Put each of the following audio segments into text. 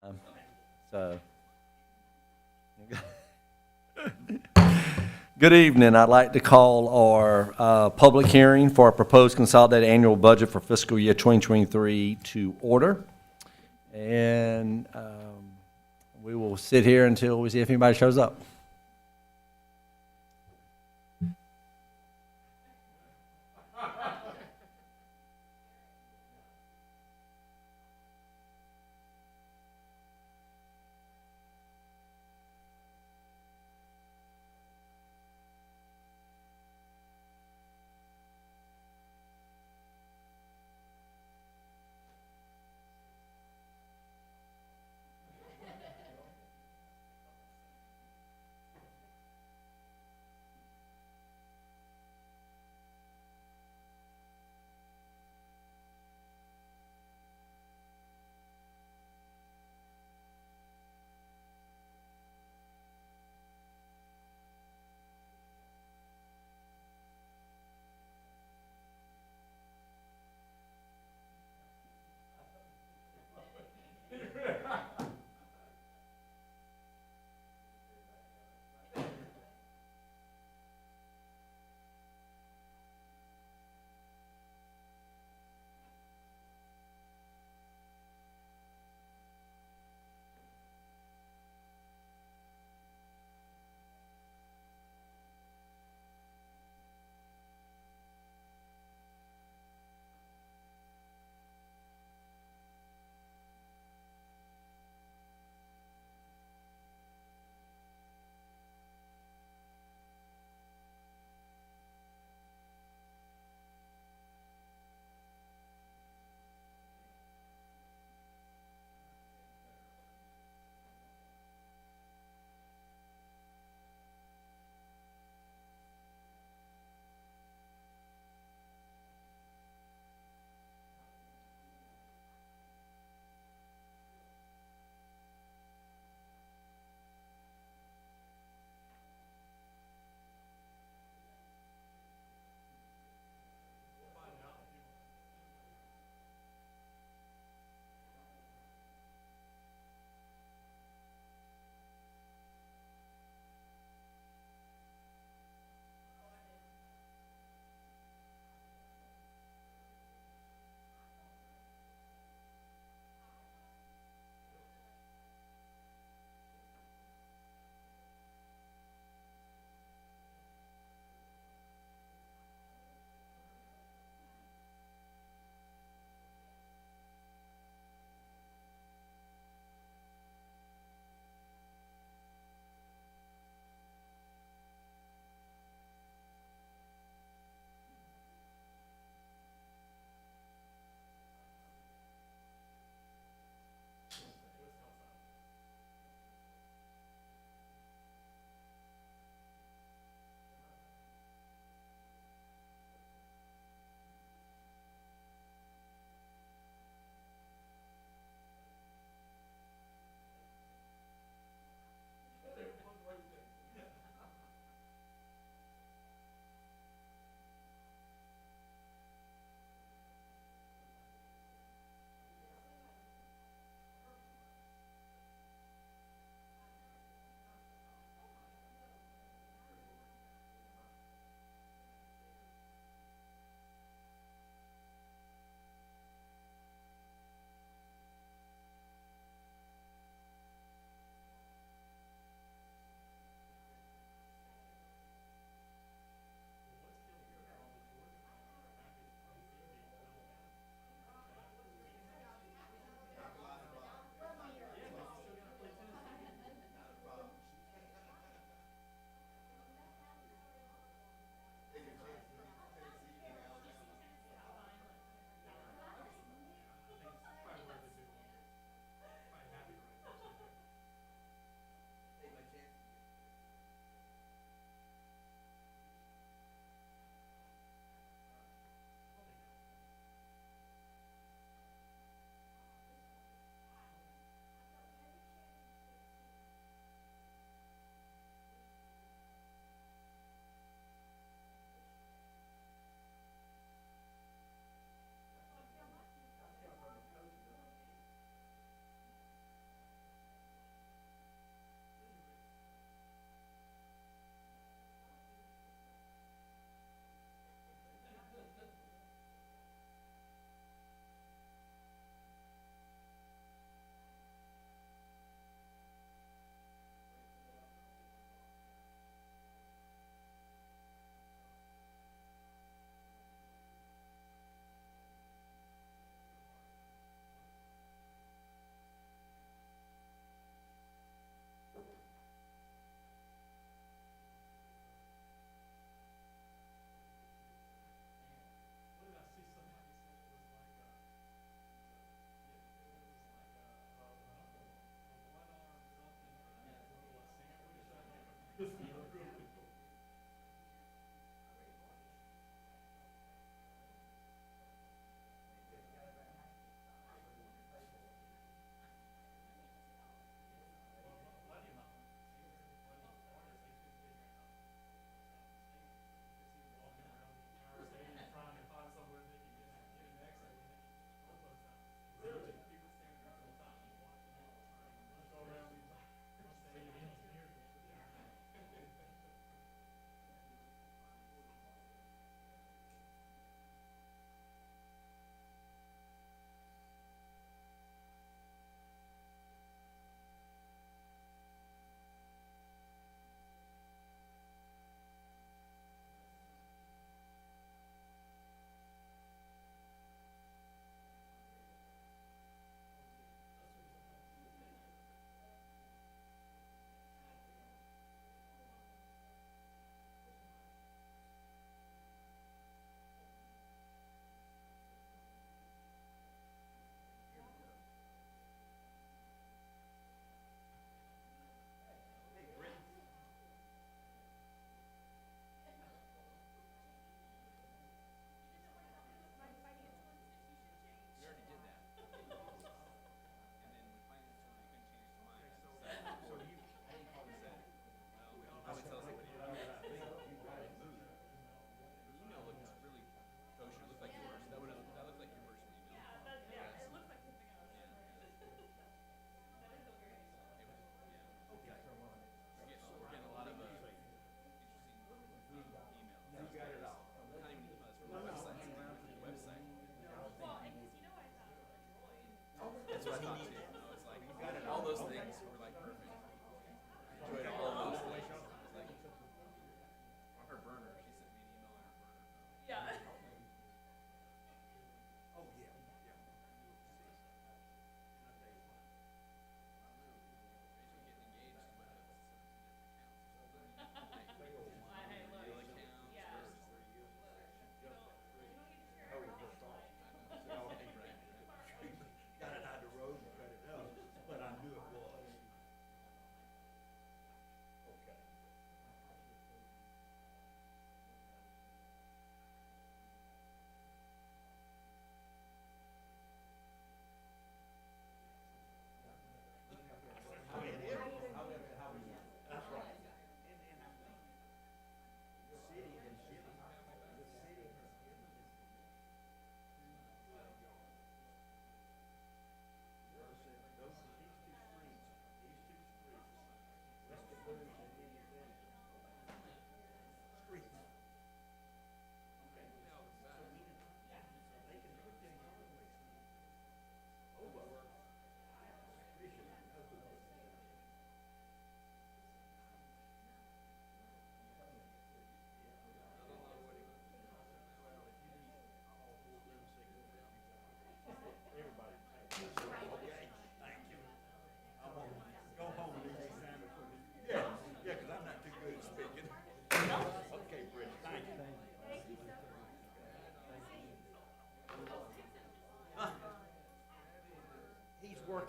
Um, So, good evening. I'd like to call our public hearing for our proposed consolidated annual budget for fiscal year 2023 to order. And we will sit here until we see if anybody shows up.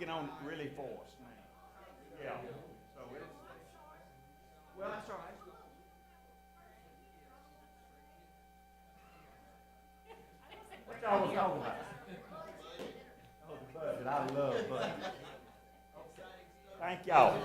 working on it really for us now. Yeah. So it's, well, that's all right. What y'all was talking about? Oh, the budget. I love budget. Thank y'all.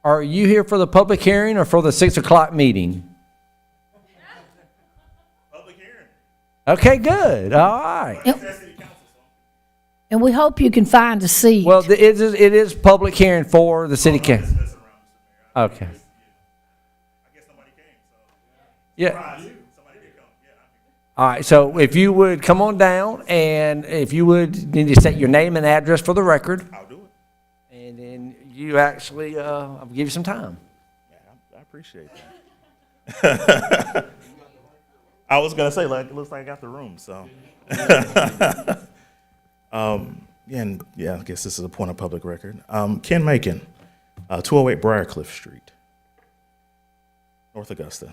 Are you here for the public hearing or for the 6 o'clock meeting? Public hearing. Okay, good. All right. And we hope you can find a seat. Well, it is public hearing for the city council. Okay. I guess nobody came, so. Yeah. Somebody did come, yeah. All right. So if you would come on down, and if you would need to state your name and address for the record, I'll do it. and then you actually, I'll give you some time. Yeah, I appreciate that. I was gonna say, like, it looks like I got the room, so. I guess this is a point of public record. Ken Macon, 208 Briarcliff Street, North Augusta.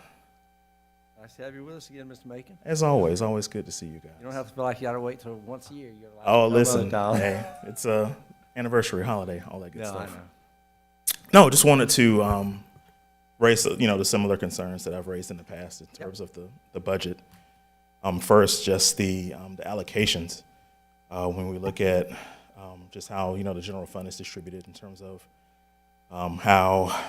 Nice to have you with us again, Mr. Macon. As always good to see you guys. You don't have to feel like you got to wait till once a year. You're like, Oh, no listen, other time. hey, it's a anniversary, holiday, all that good No, I stuff. know. No, just wanted to raise, the similar concerns that I've raised in the past in terms of the budget. First, just the allocations. When we look at just how, the general fund is distributed in terms of how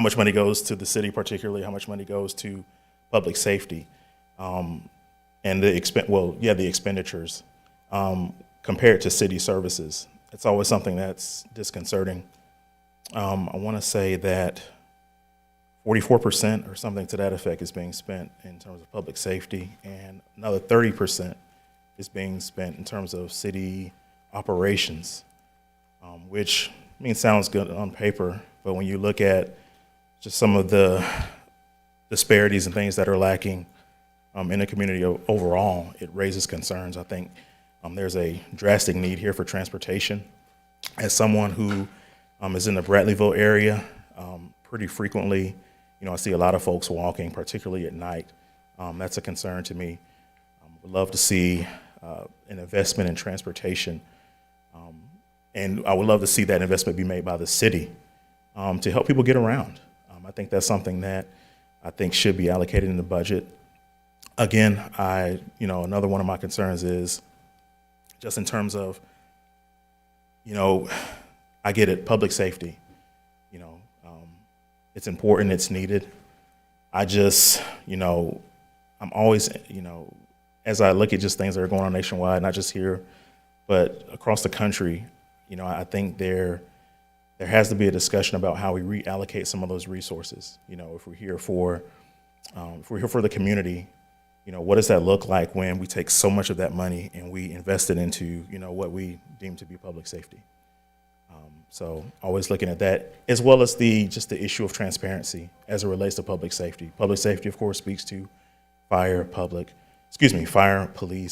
much money goes to the city, particularly how much money goes to public safety, and the expenditures compared to city services. It's always something that's disconcerting. I want to say that 44% or something to that effect is being spent in terms of public safety, and another 30% is being spent in terms of city operations, which sounds good on paper, but when you look at just some of the disparities and things that are lacking in the community overall, it raises concerns. I think there's a drastic need here for transportation. As someone who is in the Bradleyville area, pretty frequently, I see a lot of folks walking, particularly at night. That's a concern to me. Would love to see an investment in transportation, and I would love to see that investment be made by the city to help people get around. I think that's something that I think should be allocated in the budget. Again, another one of my concerns is just in terms of, I get it, public safety. It's important, it's needed. I just, I'm always, as I look at just things that are going on nationwide, not just here, but across the country, I think there has to be a discussion about how we reallocate some of those resources. If we're here for the community, what does that look like when we take so much of that money and we invest it into, what we deem to be public safety? So always looking at that, as well as the issue of transparency as it relates to public safety. Public safety, of course, speaks to fire, police,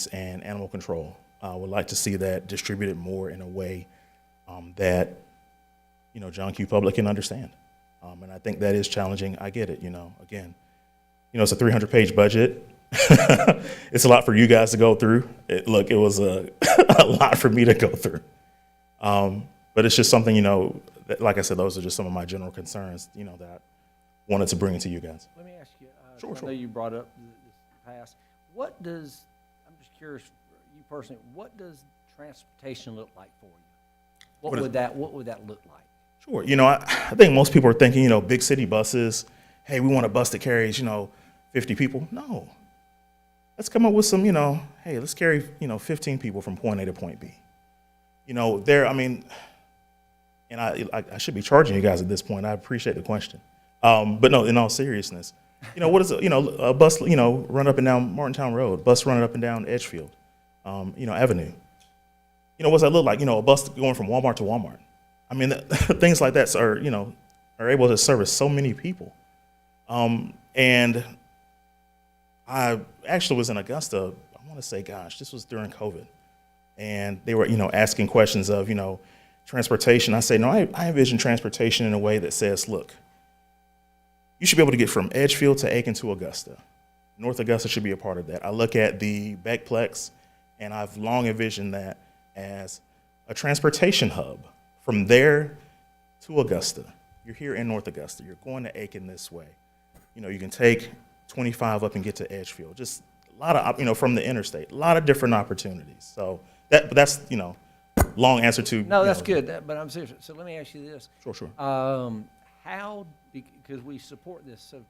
and animal control. I would like to see that distributed more in a way that, John Q. Public can understand. And I think that is challenging. I get it, again, it's a 300-page budget. It's a lot for you guys to go through. It was a lot for me to go through. But it's just something, that, like I said, those are just some of my general concerns, that I wanted to bring to you guys. Let me ask you, Sure. I know you brought up this past. I'm just curious, you personally, what does transportation look like for you? What would that look like? Sure. I think most people are thinking, big city buses. Hey, we want a bus that carries, 50 people. No. Let's come up with some, hey, let's carry, 15 people from point A to point B. And I should be charging you guys at this point. I appreciate the question. But no, in all seriousness, what is a bus, run up and down Martintown Road, bus running up and down Edgefield, Avenue. What's that look like? A bus going from Walmart to Walmart. Things like that are able to service so many people. And I actually was in Augusta, I want to say, gosh, this was during COVID. And they were, asking questions of, transportation. I say, no, I envision transportation in a way that says, look, you should be able to get from Edgefield to Aiken to Augusta. North Augusta should be a part of that. I look at the Beckplex, and I've long envisioned that as a transportation hub. From there to Augusta, you're here in North Augusta, you're going to Aiken this way. You can take 25 up and get to Edgefield. Just a lot of, from the interstate, a lot of different opportunities. So that's, long answer to. No, that's good, but I'm serious. So let me ask you this. Sure. how, because we support this, so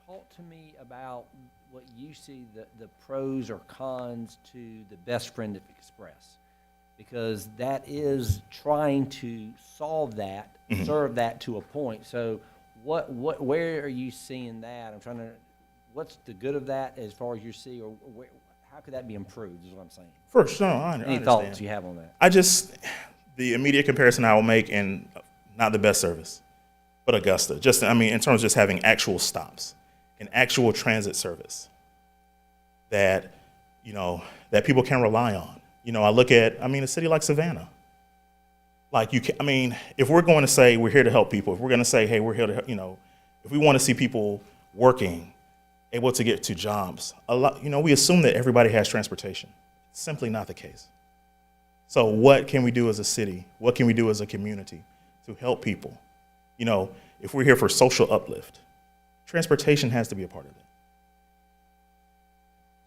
talk to me about what you see the pros or cons to the Best Friend Express. Because that is trying to solve that, serve that to a point. So where are you seeing that? I'm trying to, what's the good of that as far as you see, or how could that be improved is what I'm saying. For sure, I Any understand. thoughts you have on that? The immediate comparison I will make, and not the best service, but Augusta. Just, I mean, in terms of just having actual stops, an actual transit service that, you know, that people can rely on. You know, I look at, I mean, a city like Savannah. Like I mean, if we're going to say we're here to help people, if we're going to say, hey, we're here to help, you know, if we want to see people working, able to get to jobs, you know, we assume that everybody has transportation. It's simply not the case. So what can we do as a city? What can we do as a community to help people? You know, if we're here for social uplift, transportation has to be a part of it.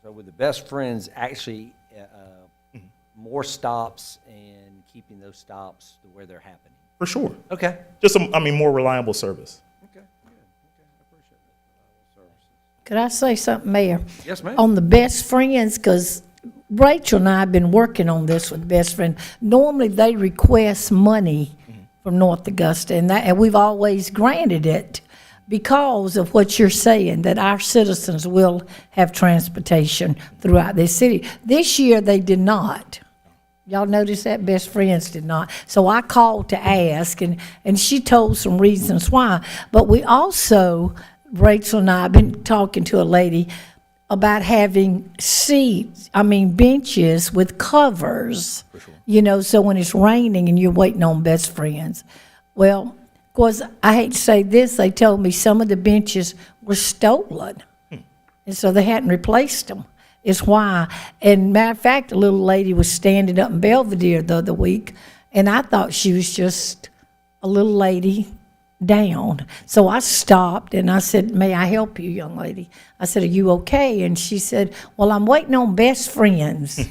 So with the Best Friends actually more stops and keeping those stops to where they're happening. For sure. Okay. Just, I mean, more reliable service. Okay, good. Okay, I appreciate that. Services. Could I say something, Mayor? Yes, ma'am. On the Best Friends, because Rachel and I have been working on this with Best Friend. Normally, they request money from North Augusta, and we've always granted it because of what you're saying, that our citizens will have transportation throughout this city. This year, they did not. Y'all notice that? Best Friends did not. So I called to ask, and she told some reasons why. But we also, Rachel and I have been talking to a lady about having benches with covers, you know, so when it's raining and you're waiting on Best Friends. Well, of course, I hate to say this, they told me some of the benches were stolen. And so they hadn't replaced them. Is why. And matter of fact, a little lady was standing up in Belvedere the other week, and I thought she was just a little lady down. So I stopped and I said, may I help you, young lady? I said, are you okay? And she said, well, I'm waiting on Best Friends.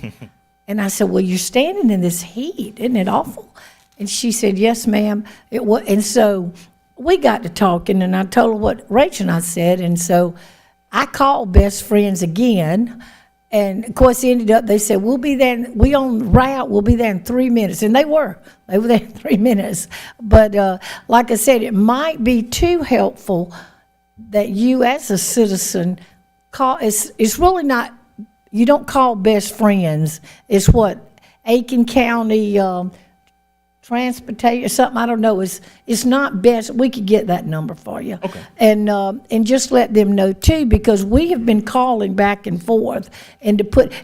And I said, well, you're standing in this heat. Isn't it awful? And she said, yes, ma'am. It was. And so we got to talking, and I told her what Rachel and I said. And so I called Best Friends again. And of course, it ended up, they said, we'll be there, we on route, we'll be there in 3 minutes. And they were there in 3 minutes. But like I said, it might be too helpful that you as a citizen call, it's really not, you don't call Best Friends. It's what, Aiken County Transportation or something, I don't know. It's not best. We could get that number for you. Okay. And just let them know too, because we have been calling back and forth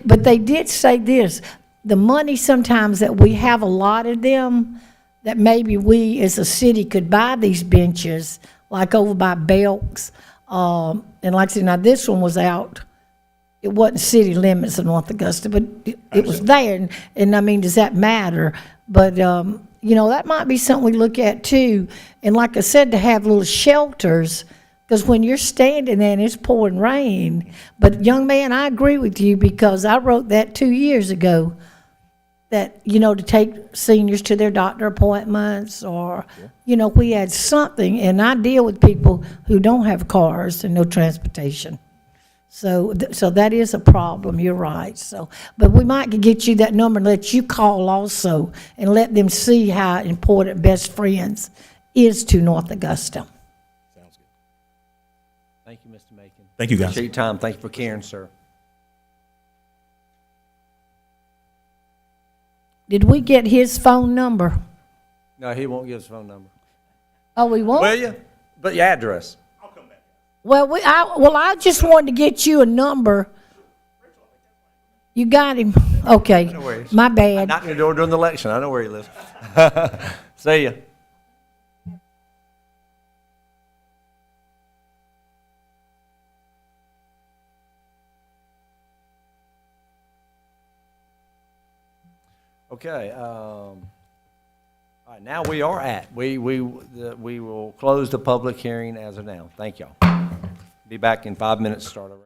but they did say this, the money sometimes that we have allotted them, that maybe we as a city could buy these benches, like over by Belk's. And like I said, now this one was out. It wasn't city limits of North Augusta, but it was there. And I mean, does that matter? But, you know, that might be something we look at too. And like I said, to have little shelters, because when you're standing there and it's pouring rain. But young man, I agree with you, because I wrote that 2 years ago, that, you know, to take seniors to their doctor appointments, or, you know, we had something. And I deal with people who don't have cars and no transportation. So that is a problem, you're right. So, but we might get you that number and let you call also, and let them see how important Best Friends is to North Augusta. Sounds good. Thank you, Mr. Macon. Thank you, guys. Appreciate your time. Thank you for caring, sir. Did we get his phone number? No, he won't give his phone number. Oh, we won't? Will you? But your address. Well, I just wanted to get you a number. You got him? Okay. No worries. My bad. Knock on your door during the election. I know where he lives. See ya. Okay. All right. Now we are at. We will close the public hearing as of now. Thank y'all. Be back in 5 minutes. Start over.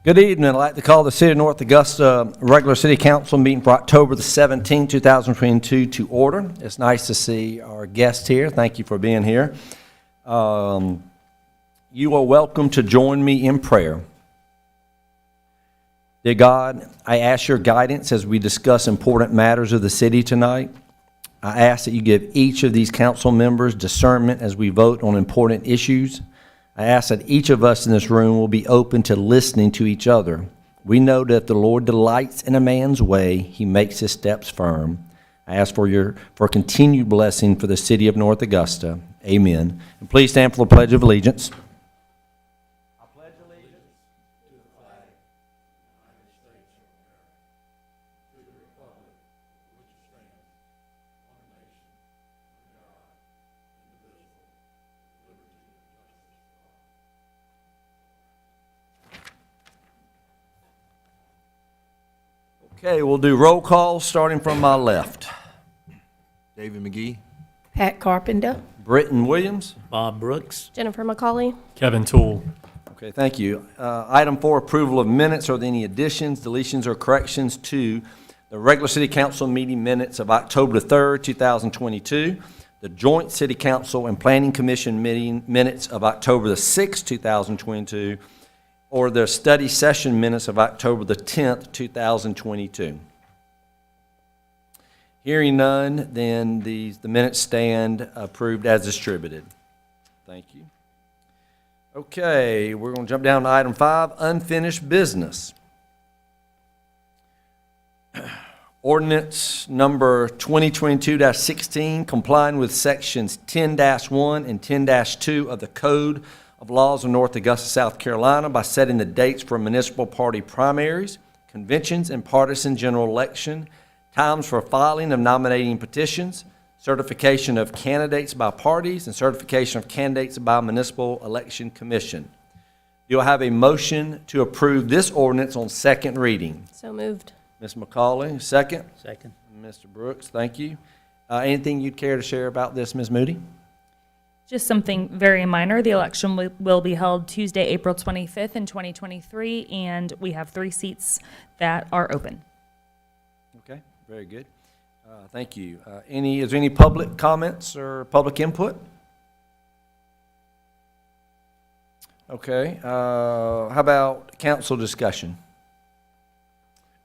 Good evening. I'd like to call the City of North Augusta regular City Council meeting for October the 17th, 2022 to order. It's nice to see our guests here. Thank you for being here. You are welcome to join me in prayer. Dear God, I ask your guidance as we discuss important matters of the city tonight. I ask that you give each of these council members discernment as we vote on important issues. I ask that each of us in this room will be open to listening to each other. We know that if the Lord delights in a man's way, he makes his steps firm. I ask for continued blessing for the city of North Augusta. Amen. And please stand for the Pledge of Allegiance. I pledge allegiance to the flag of the United States of America, to the republic for which it stands, one nation, under God, indivisible, with liberty and justice for all. Okay, we'll do roll call starting from my left. David McGee. Pat Carpenter. Britton Williams. Bob Brooks. Jennifer McCauley. Kevin Toole. Okay, thank you. Item 4, approval of minutes. Are there any additions, deletions, or corrections to the regular City Council meeting minutes of October the 3rd, 2022, the joint City Council and Planning Commission meeting minutes of October the 6th, 2022, or the study session minutes of October the 10th, 2022? Hearing none, then the minutes stand approved as distributed. Thank you. Okay, we're going to jump down to item 5, unfinished business. Ordinance number 2022-16, complying with sections 10-1 and 10-2 of the Code of Laws of North Augusta, South Carolina, by setting the dates for municipal party primaries, conventions, and partisan general election, times for filing of nominating petitions, certification of candidates by parties, and certification of candidates by Municipal Election Commission. Do I have a motion to approve this ordinance on second reading? So moved. Ms. McCauley, second. Second. Mr. Brooks, thank you. Anything you'd care to share about this, Ms. Moody? Just something very minor. The election will be held Tuesday, April 25th in 2023, and we have 3 seats that are open. Okay, very good. Thank you. Is there any public comments or public input? Okay, how about council discussion?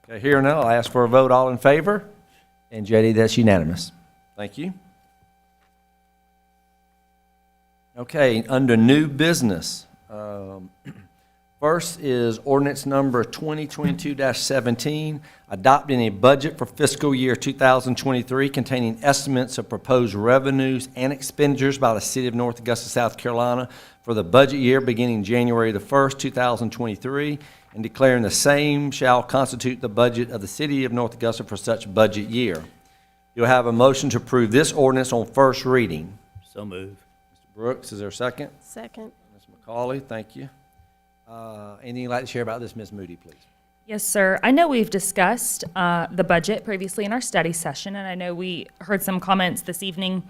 Okay, here now, I'll ask for a vote. All in favor? And JD, that's unanimous. Thank you. Okay, under new business, first is ordinance number 2022-17, adopting a budget for fiscal year 2023 containing estimates of proposed revenues and expenditures by the City of North Augusta, South Carolina for the budget year beginning January the 1st, 2023, and declaring the same shall constitute the budget of the City of North Augusta for such budget year. Do I have a motion to approve this ordinance on first reading? So move. Mr. Brooks, is there a second? Second. Ms. McCauley, thank you. Anything you'd like to share about this, Ms. Moody, please? Yes, sir. I know we've discussed the budget previously in our study session, and I know we heard some comments this evening.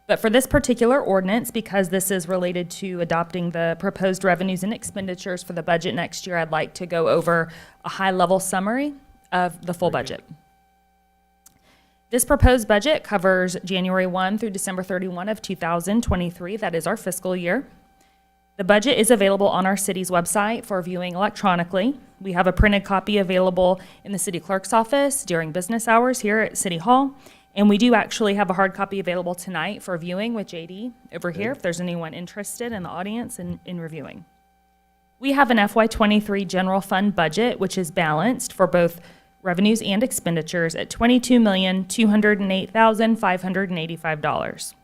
But for this particular ordinance, because this is related to adopting the proposed revenues and expenditures for the budget next year, I'd like to go over a high-level summary of the full budget. This proposed budget covers January 1 through December 31 of 2023. That is our fiscal year. The budget is available on our city's website for viewing electronically. We have a printed copy available in the city clerk's office during business hours here at City Hall. And we do actually have a hard copy available tonight for viewing with JD over here, if there's anyone interested in the audience in reviewing. We have an FY23 general fund budget, which is balanced for both revenues and expenditures at $22,208,585.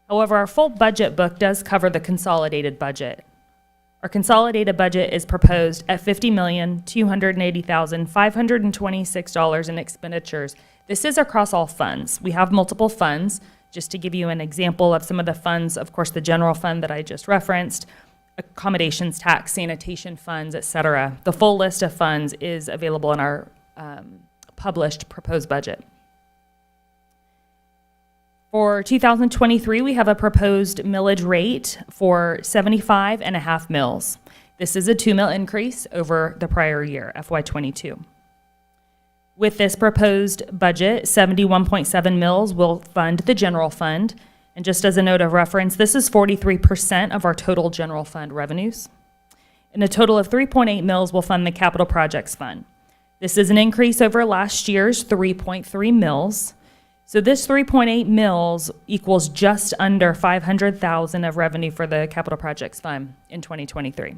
However, our full budget book does cover the consolidated budget. Our consolidated budget is proposed at $50,280,526 in expenditures. This is across all funds. We have multiple funds. Just to give you an example of some of the funds, of course, the general fund that I just referenced, accommodations, tax, sanitation funds, et cetera. The full list of funds is available in our published proposed budget. For 2023, we have a proposed millage rate for 75.5 mills. This is a 2 mil increase over the prior year, FY22. With this proposed budget, 71.7 mils will fund the general fund. And just as a note of reference, this is 43% of our total general fund revenues. And a total of 3.8 mils will fund the capital projects fund. This is an increase over last year's 3.3 mils. So this 3.8 mils equals just under 500,000 of revenue for the capital projects fund in 2023.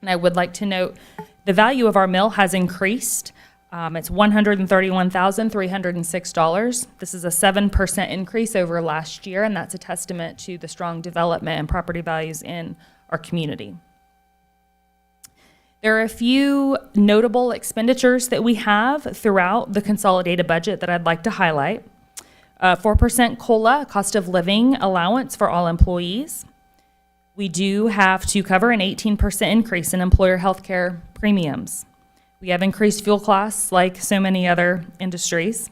And I would like to note the value of our mill has increased. It's $131,306. This is a 7% increase over last year, and that's a testament to the strong development and property values in our community. There are a few notable expenditures that we have throughout the consolidated budget that I'd like to highlight. 4% COLA, cost of living allowance for all employees. We do have to cover an 18% increase in employer health care premiums. We have increased fuel costs like so many other industries.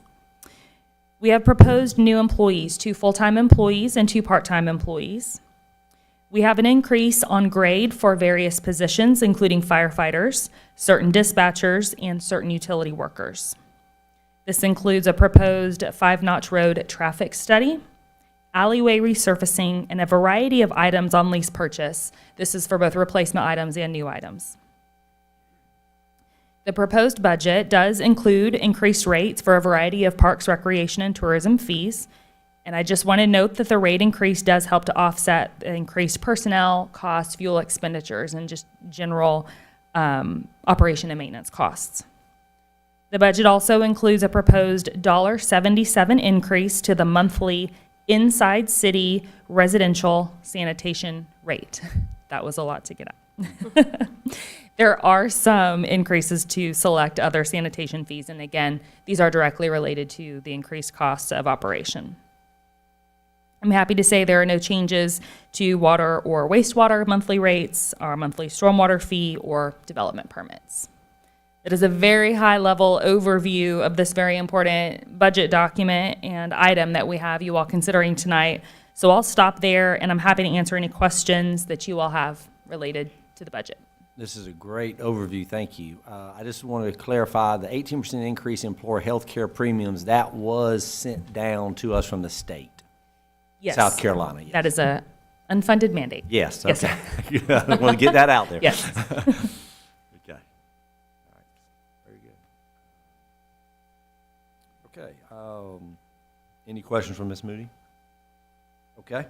We have proposed new employees, 2 full-time employees and 2 part-time employees. We have an increase on grade for various positions, including firefighters, certain dispatchers, and certain utility workers. This includes a proposed 5-notch road traffic study, alleyway resurfacing, and a variety of items on lease purchase. This is for both replacement items and new items. The proposed budget does include increased rates for a variety of parks, recreation, and tourism fees. And I just want to note that the rate increase does help to offset the increased personnel costs, fuel expenditures, and just general operation and maintenance costs. The budget also includes a proposed $1.77 increase to the monthly inside city residential sanitation rate. That was a lot to get up. There are some increases to select other sanitation fees, and again, these are directly related to the increased costs of operation. I'm happy to say there are no changes to water or wastewater monthly rates, our monthly stormwater fee, or development permits. It is a very high-level overview of this very important budget document and item that we have you all considering tonight. So I'll stop there, and I'm happy to answer any questions that you all have related to the budget. This is a great overview, thank you. I just wanted to clarify, the 18% increase in employer health care premiums, that was sent down to us from the state. Yes. South Carolina, yes. That is a unfunded mandate. Yes, Yes, okay. I want to get that out there. Yes. Okay. All right. Very good. Okay. Any questions from Ms. Moody? Okay.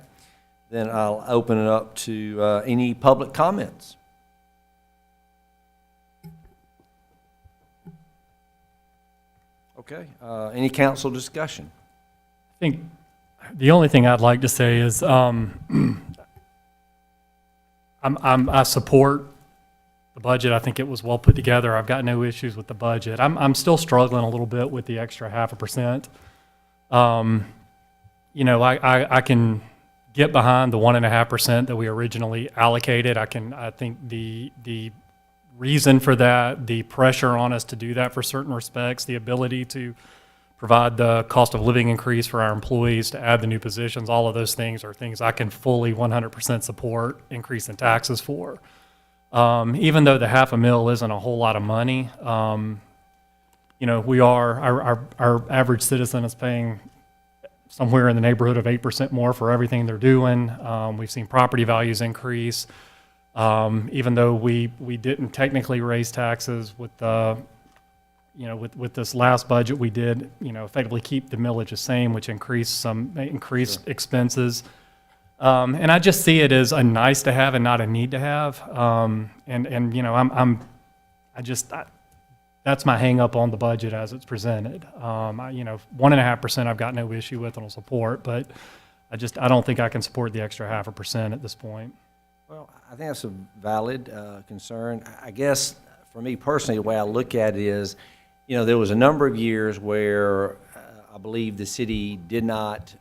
Then I'll open it up to any public comments. Okay. Any council discussion? I think the only thing I'd like to say is I support the budget. I think it was well put together. I've got no issues with the budget. I'm still struggling a little bit with the extra 0.5%. You know, I can get behind the 1.5% that we originally allocated. I think the reason for that, the pressure on us to do that for certain respects, the ability to provide the cost of living increase for our employees, to add the new positions, all of those things are things I can fully 100% support increase in taxes for. Even though the $500,000 isn't a whole lot of money, you know, our average citizen is paying somewhere in the neighborhood of 8% more for everything they're doing. We've seen property values increase. Even though we didn't technically raise taxes with the, you know, with this last budget, we did, you know, effectively keep the millage the same, which increased Sure. expenses. And I just see it as a nice to have and not a need to have. And you know, that's my hang up on the budget as it's presented. You know, 1.5% I've got no issue with and will support, but I don't think I can support the extra 0.5% at this point. Well, I think that's a valid concern. I guess for me personally, the way I look at it is, you know, there was a number of years where I believe the city did not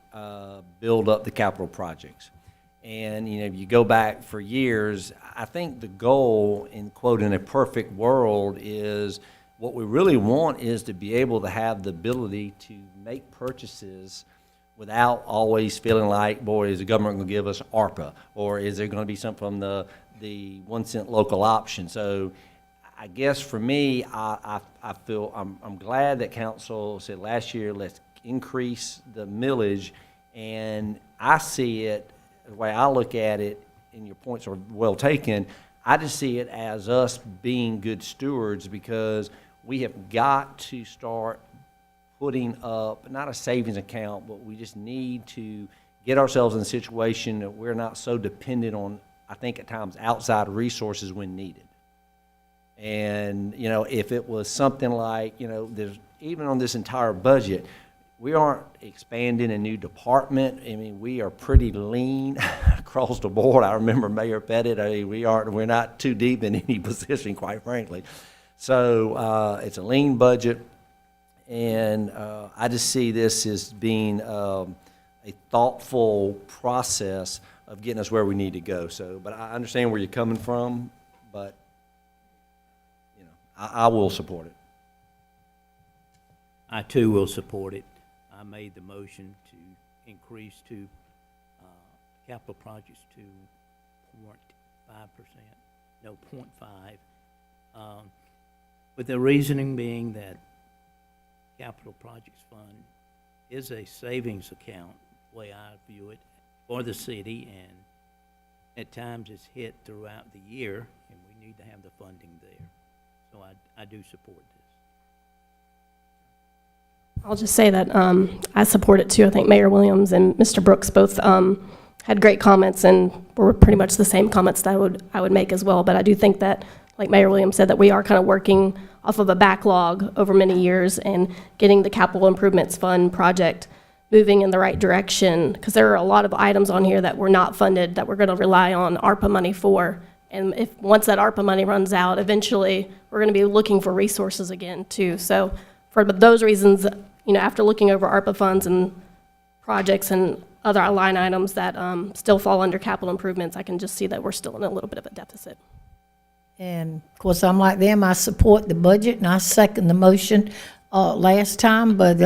build up the capital projects. And, you know, if you go back for years, I think the goal, in quote, in a perfect world, is what we really want is to be able to have the ability to make purchases without always feeling like, boy, is the government going to give us ARPA? Or is there going to be something from the 1 cent local option? So I guess for me, I feel, I'm glad that council said last year, let's increase the millage. And I see it, the way I look at it, and your points are well taken, I just see it as us being good stewards, because we have got to start putting up, not a savings account, but we just need to get ourselves in a situation that we're not so dependent on, I think at times, outside resources when needed. And, you know, if it was something like, you know, there's, even on this entire budget, we aren't expanding a new department. I mean, we are pretty lean across the board. I remember Mayor Pettit, we're not too deep in any position, quite frankly. So it's a lean budget, and I just see this as being a thoughtful process of getting us where we need to go. So, but I understand where you're coming from, but, you know, I will support it. I too will support it. I made the motion to increase to capital projects to 0.5%, no, 0.5. With the reasoning being that capital projects fund is a savings account, the way I view it, for the city, and at times it's hit throughout the year, and we need to have the funding there. So I do support this. I'll just say that I support it too. I think Mayor Williams and Mr. Brooks both had great comments, and were pretty much the same comments that I would make as well. But I do think that, like Mayor Williams said, that we are kind of working off of a backlog over many years and getting the capital improvements fund project moving in the right direction, because there are a lot of items on here that were not funded that we're going to rely on ARPA money for. And if once that ARPA money runs out, eventually we're going to be looking for resources again too. So for those reasons, you know, after looking over ARPA funds and projects and other line items that still fall under capital improvements, I can just see that we're still in a little bit of a deficit. And of course, I'm like them, I support the budget, and I second the motion last time, but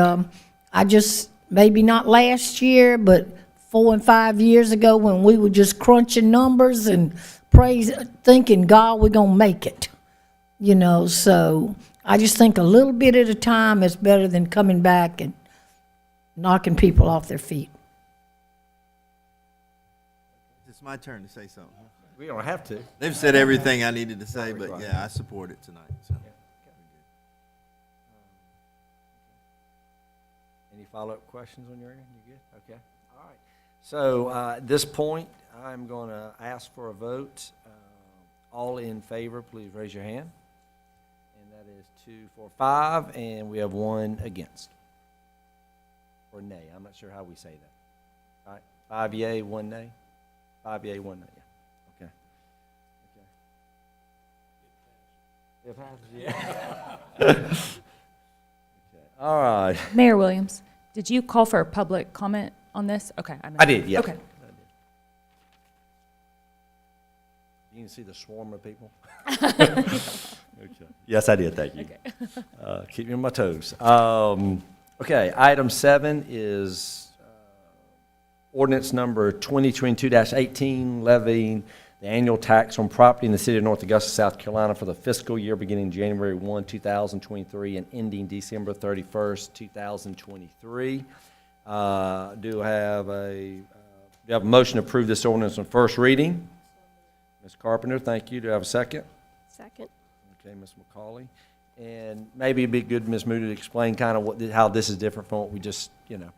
I just, maybe not last year, but 4 and 5 years ago, when we were just crunching numbers and thinking, God, we're gonna make it, you know. So I just think a little bit at a time is better than coming back and knocking people off their feet. It's my turn to say something. We don't have to. They've said everything I needed to say, but yeah, I support it tonight, so. Any follow-up questions on your end? You good? Okay. All right. So at this point, I'm going to ask for a vote. All in favor, please raise your hand. And that is 2, 4, 5, and we have 1 against. Or nay. I'm not sure how we say that. All right. 5 yea, 1 nay. 5 yea, 1 nay. Yeah. Okay. It passes, yeah. Okay. All right. Mayor Williams, did you call for a public comment on this? Okay. I did, yeah. Okay. You can see the swarm of people. Okay. Yes, I did, thank you. Okay. Keep me on my toes. Okay, item 7 is ordinance number 2022-18, levying the annual tax on property in the city of North Augusta, South Carolina for the fiscal year beginning January 1, 2023 and ending December 31st, 2023. Do I have a motion to approve this ordinance on first reading? Ms. Carpenter, thank you. Do I have a second? Second. Okay, Ms. McCauley. And maybe it'd be good, Ms. Moody, to explain kind of how this is different from what we just, you know.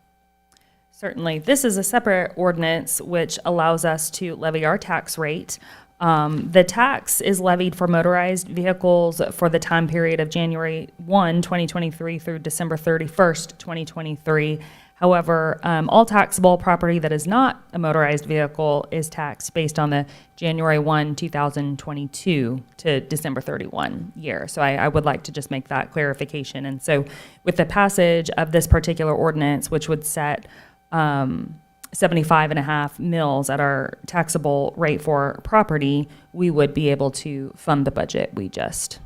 Certainly. This is a separate ordinance which allows us to levy our tax rate. The tax is levied for motorized vehicles for the time period of January 1, 2023 through December 31st, 2023. However, all taxable property that is not a motorized vehicle is taxed based on the January 1, 2022 to December 31 year. So I would like to just make that clarification. And so with the passage of this particular ordinance, which would set 75.5 mils at our taxable rate for property, we would be able to fund the budget we just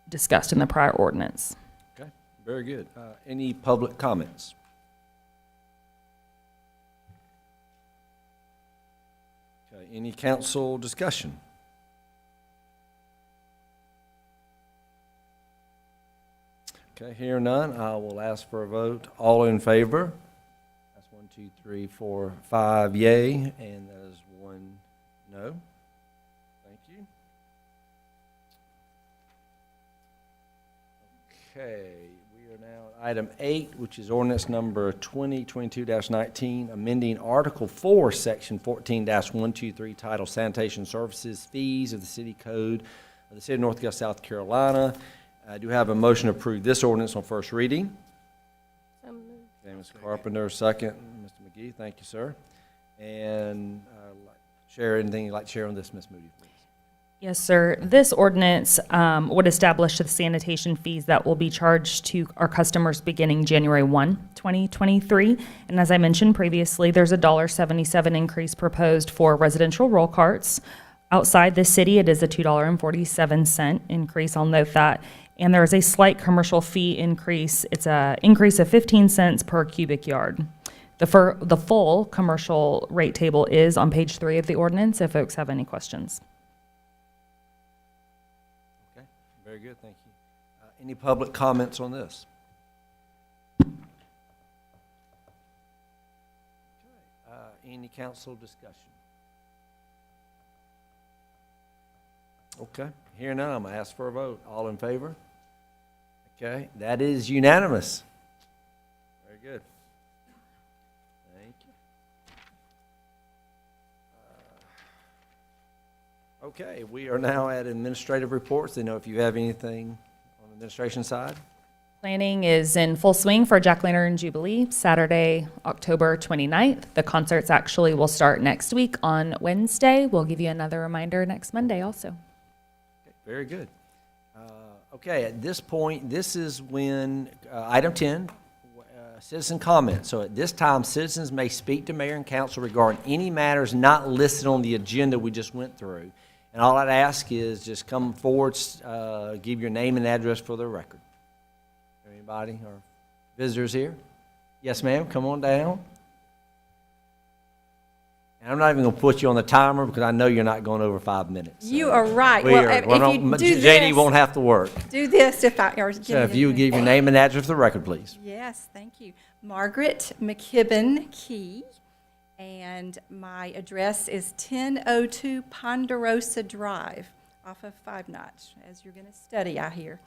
discussed in the prior ordinance. Okay, very good. Any public comments? Any council discussion? Okay, hear none, I will ask for a vote. All in favor? That's 1, 2, 3, 4, 5 yay, and that is 1 no. Thank you. Okay, we are now at item 8, which is ordinance number 2022-19, amending Article 4, Section 14-123, titled Sanitation Services Fees of the City Code of the City of North Augusta, South Carolina. I do have a motion to approve this ordinance on first reading. Okay, Ms. Carpenter, second. Mr. McGee, thank you, sir. And share anything you'd like to share on this, Ms. Moody, please. Yes, sir. This ordinance would establish the sanitation fees that will be charged to our customers beginning January 1, 2023. And as I mentioned previously, there's a $1.77 increase proposed for residential roll carts. Outside the city, it is a $2.47 increase. I'll note that. And there is a slight commercial fee increase. It's an increase of 15 cents per cubic yard. The full commercial rate table is on page 3 of the ordinance if folks have any questions. Okay, very good, thank you. Any public comments on this? Any council discussion? Okay, here now, I'm going to ask for a vote. All in favor? Okay, that is unanimous. Very good. Thank you. Okay, we are now at administrative reports. I know if you have anything on the administration side. Planning is in full swing for Jack Lantern Jubilee, Saturday, October 29th. The concerts actually will start next week on Wednesday. We'll give you another reminder next Monday also. Okay, very good. Okay, at this point, this is when, item 10, citizen comment. So at this time, citizens may speak to mayor and council regarding any matters not listed on the agenda we just went through. And all I'd ask is just come forward, give your name and address for the record. Anybody or visitors here? Yes, ma'am, come on down. And I'm not even going to put you on the timer because I know you're not going over 5 minutes. So You are right. we Well, are- if well, you no, do JD this, won't have to work. do this if I, or So if you would give your name and address for the record, please. Yes, thank you. Margaret McKibben Key, and my address is 1002 Ponderosa Drive off of Five Notch, as you're going to study, I hear.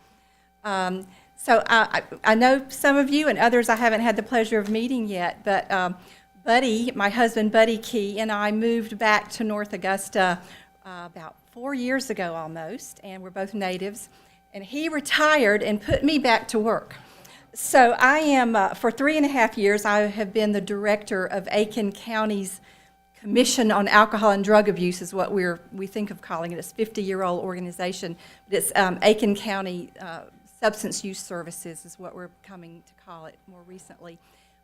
So I know some of you and others I haven't had the pleasure of meeting yet, but Buddy, my husband Buddy Key, and I moved back to North Augusta about 4 years ago almost, and we're both natives. And he retired and put me back to work. So I am, for 3.5 years, I have been the director of Aiken County's Commission on Alcohol and Drug Abuse is what we think of calling it. It's a 50-year-old organization, but it's Aiken County Substance Use Services is what we're coming to call it more recently.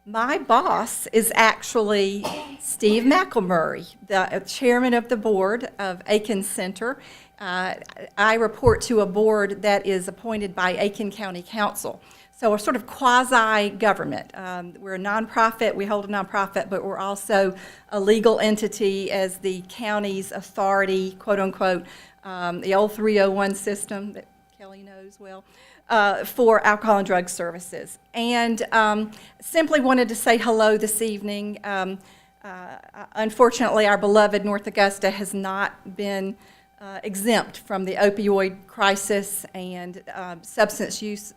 My boss is actually Steve McElmurray, the chairman of the board of Aiken Center. I report to a board that is appointed by Aiken County Council. So we're sort of quasi-government. We're a nonprofit, we hold a nonprofit, but we're also a legal entity as the county's authority, quote unquote, the old 301 system that Kelly knows well. For alcohol and drug services. And simply wanted to say hello this evening. Unfortunately, our beloved North Augusta has not been exempt from the opioid crisis and substance use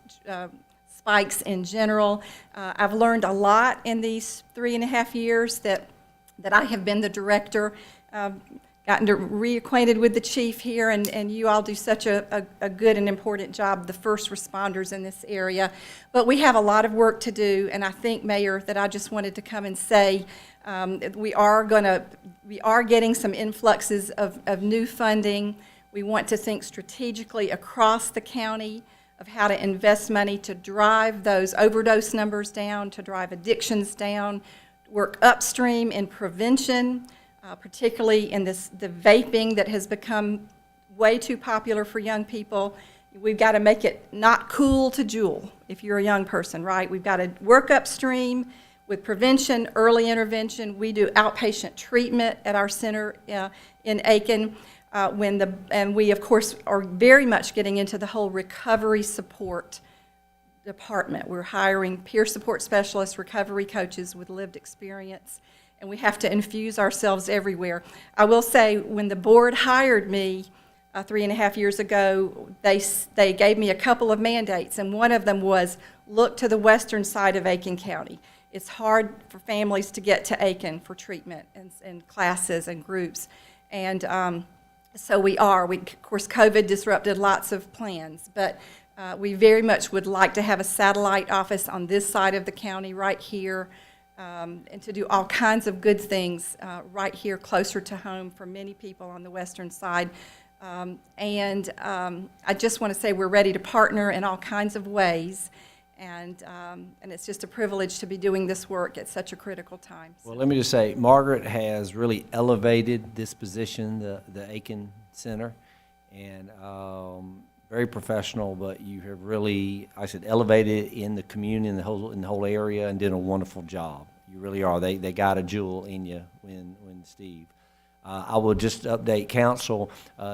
spikes in general. I've learned a lot in these 3.5 years that I have been the director. Gotten to reacquainted with the chief here, and you all do such a good and important job, the first responders in this area. But we have a lot of work to do, and I think, Mayor, that I just wanted to come and say we are getting some influxes of new funding. We want to think strategically across the county of how to invest money to drive those overdose numbers down, to drive addictions down, work upstream in prevention, particularly in the vaping that has become way too popular for young people. We've got to make it not cool to juul if you're a young person, right? We've got to work upstream. with prevention, early intervention. We do outpatient treatment at our center in Aiken. And we, of course, are very much getting into the whole recovery support department. We're hiring peer support specialists, recovery coaches with lived experience, and we have to infuse ourselves everywhere. I will say, when the board hired me 3.5 years ago, they gave me a couple of mandates, and one of them was look to the western side of Aiken County. It's hard for families to get to Aiken for treatment and classes and groups, and so we are. Of course, COVID disrupted lots of plans, but we very much would like to have a satellite office on this side of the county right here, and to do all kinds of good things right here closer to home for many people on the western side. I just want to say we're ready to partner in all kinds of ways, and it's just a privilege to be doing this work at such a critical time. Well, let me just say, Margaret has really elevated this position, the Aiken Center, and very professional, but you have really, I said, elevated in the community, in the whole area, and did a wonderful job. You really are. They got a jewel in you when Steve. I will just update council.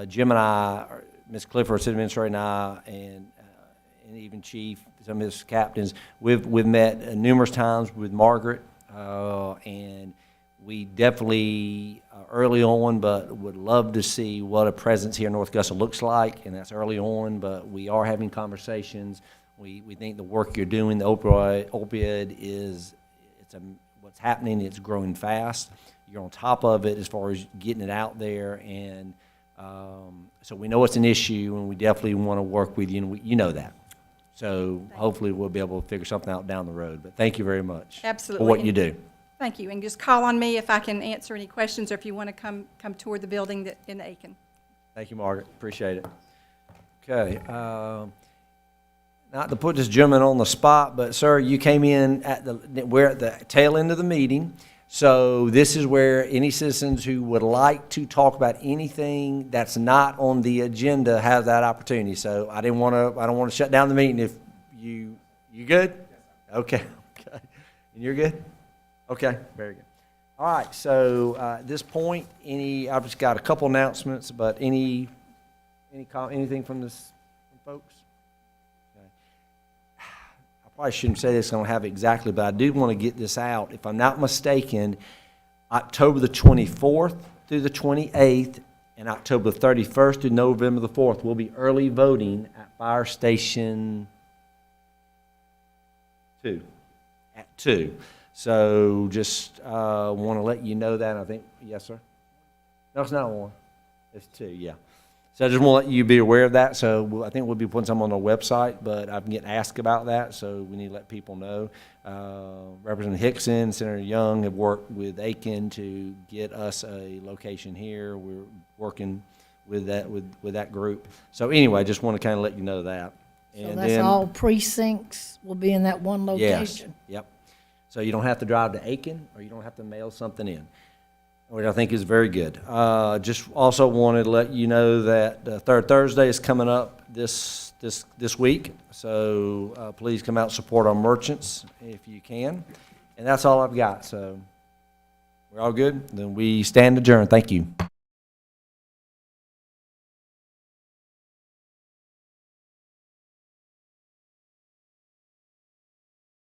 Jim and I, Ms. Clifford, city administrator, and I, and even Chief, some of his captains, we've met numerous times with Margaret, and we definitely early on, but would love to see what a presence here in North Augusta looks like, and that's early on, but we are having conversations. We think the work you're doing, the opioid is, what's happening, it's growing fast. You're on top of it as far as getting it out there, and so we know it's an issue, and we definitely want to work with you, and you know that. So hopefully we'll be able to figure something out down the road. But thank you very much. Absolutely. For what you do. Thank you, and just call on me if I can answer any questions, or if you want to come tour the building in Aiken. Thank you, Margaret. Appreciate it. Okay. Not to put this gentleman on the spot, but sir, you came in we're at the tail end of the meeting. So this is where any citizens who would like to talk about anything that's not on the agenda have that opportunity. So I don't want to shut down the meeting if you good? Okay. Okay. And you're good? Okay, very good. All right, so at this point, I've just got a couple announcements, but anything from from folks? Okay. I probably shouldn't say this, I don't have it exactly, but I do want to get this out. If I'm not mistaken, October the 24th through the 28th and October 31st through November the 4th will be early voting at Fire Station 2, at 2. So just want to let you know that. I think, yes, sir? No, it's not 1. It's 2, yeah. So I just want to let you be aware of that. So I think we'll be putting some on our website, but I've been getting asked about that, so we need to let people know. Representative Hickson, Senator Young have worked with Aiken to get us a location here. We're working with that group. So anyway, I just want to kind of let you know that. So that's all precincts will be in that one location? Yes, yep. So you don't have to drive to Aiken, or you don't have to mail something in, which I think is very good. Just also wanted to let you know that Third Thursday is coming up this week. So please come out and support our merchants if you can. And that's all I've got. So we're all good. Then we stand adjourned. Thank you.